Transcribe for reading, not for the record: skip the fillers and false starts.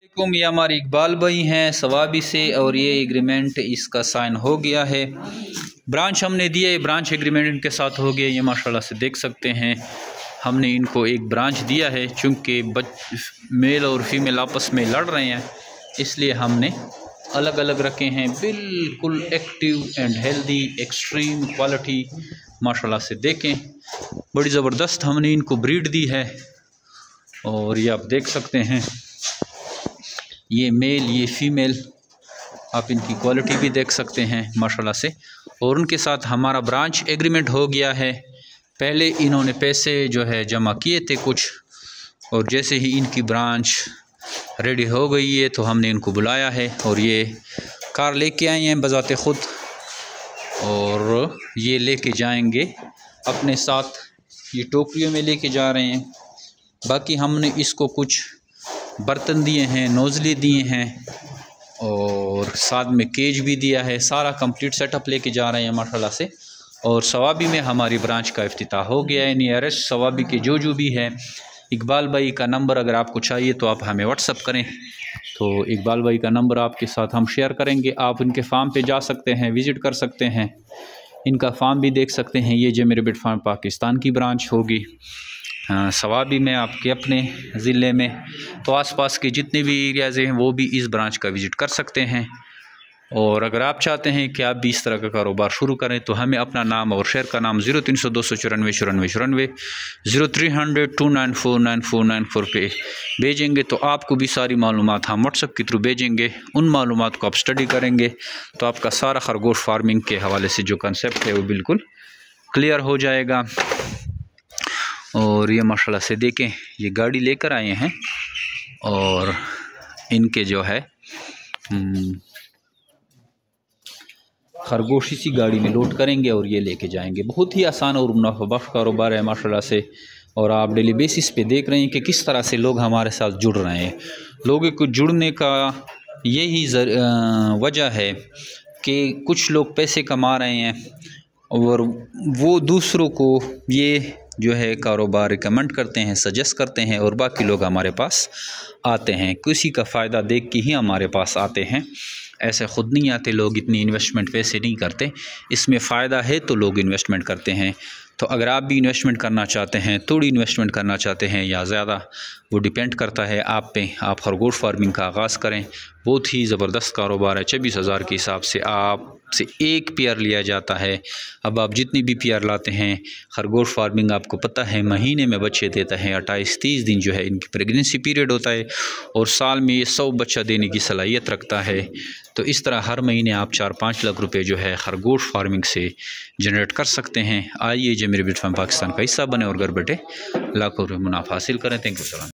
ये हमारे इकबाल भाई हैं सवाबी से, और ये एग्रीमेंट इसका साइन हो गया है। ब्रांच हमने दिया है, ब्रांच एग्रीमेंट इनके साथ हो गया। ये माशाल्लाह से देख सकते हैं, हमने इनको एक ब्रांच दिया है। चूँकि मेल और फीमेल आपस में लड़ रहे हैं, इसलिए हमने अलग अलग रखे हैं। बिल्कुल active and healthy, extreme quality माशाल्लाह से देखें, बड़ी ज़बरदस्त हमने इनको ब्रीड दी है। और ये आप देख सकते हैं, ये मेल ये फीमेल, आप इनकी क्वालिटी भी देख सकते हैं माशाल्लाह से। और उनके साथ हमारा ब्रांच एग्रीमेंट हो गया है। पहले इन्होंने पैसे जो है जमा किए थे कुछ, और जैसे ही इनकी ब्रांच रेडी हो गई है तो हमने इनको बुलाया है, और ये कार लेके आए हैं बज़ाते ख़ुद, और ये लेके जाएंगे अपने साथ। ये टोकरियों में लेके जा रहे हैं। बाकी हमने इसको कुछ बर्तन दिए हैं, नोज़ले दिए हैं, और साथ में केज भी दिया है। सारा कंप्लीट सेटअप लेके जा रहे हैं माशाल्लाह से। और सवाबी में हमारी ब्रांच का इफ्तिताह हो गया है। नियरेस्ट सवाबी के जो भी है, इकबाल भाई का नंबर अगर आपको चाहिए तो आप हमें व्हाट्सअप करें, तो इकबाल भाई का नंबर आपके साथ हम शेयर करेंगे। आप इनके फार्म पे जा सकते हैं, विज़िट कर सकते हैं, इनका फार्म भी देख सकते हैं। ये जेमेरे बिट फार्म पाकिस्तान की ब्रांच होगी। सवाबी में आपके अपने ज़िले में, तो आसपास के जितने भी एरियाज़ हैं वो भी इस ब्रांच का विज़िट कर सकते हैं। और अगर आप चाहते हैं कि आप भी इस तरह का कारोबार शुरू करें, तो हमें अपना नाम और शहर का नाम 0300 294 94 94 0300 294 9494 पे भेजेंगे, तो आपको भी सारी मालूमात हम व्हाट्सएप के थ्रू भेजेंगे। उन मालूमात को आप स्टडी करेंगे तो आपका सारा खरगोश फार्मिंग के हवाले से जो कंसेप्ट है वो बिल्कुल क्लियर हो जाएगा। और ये माशाल्लाह से देखें, ये गाड़ी लेकर आए हैं, और इनके जो है खरगोश इसी गाड़ी में लोड करेंगे और ये लेके जाएंगे। बहुत ही आसान और मुनाफाबख्श कारोबार है माशाल्लाह से। और आप डेली बेसिस पे देख रहे हैं कि किस तरह से लोग हमारे साथ जुड़ रहे हैं। लोगों को जुड़ने का यही वजह है कि कुछ लोग पैसे कमा रहे हैं, और वो दूसरों को ये जो है कारोबार रिकमेंड करते हैं, सजेस्ट करते हैं, और बाकी लोग हमारे पास आते हैं। किसी का फ़ायदा देख के ही हमारे पास आते हैं, ऐसे ख़ुद नहीं आते लोग। इतनी इन्वेस्टमेंट वैसे नहीं करते, इसमें फ़ायदा है तो लोग इन्वेस्टमेंट करते हैं। तो अगर आप भी इन्वेस्टमेंट करना चाहते हैं, थोड़ी इन्वेस्टमेंट करना चाहते हैं या ज़्यादा, वो डिपेंड करता है आप पे। आप खरगोश फार्मिंग का आगाज़ करें, बहुत ही ज़बरदस्त कारोबार है। 24,000 के हिसाब से आपसे एक पेयर लिया जाता है। अब आप जितनी भी पेयर लाते हैं, खरगोश फार्मिंग आपको पता है महीने में बच्चे देता है। 28-30 दिन जो है इनकी प्रेगनेंसी पीरियड होता है, और साल में ये 100 बच्चा देने की सलाहियत रखता है। तो इस तरह हर महीने आप 4-5 लाख रुपए जो है खरगोश फार्मिंग से जनरेट कर सकते हैं। आइए जेमेरे बिट फार्म पाकिस्तान का हिस्सा बने और घर बैठे लाखों रुपये मुनाफा हासिल करें। Thank you.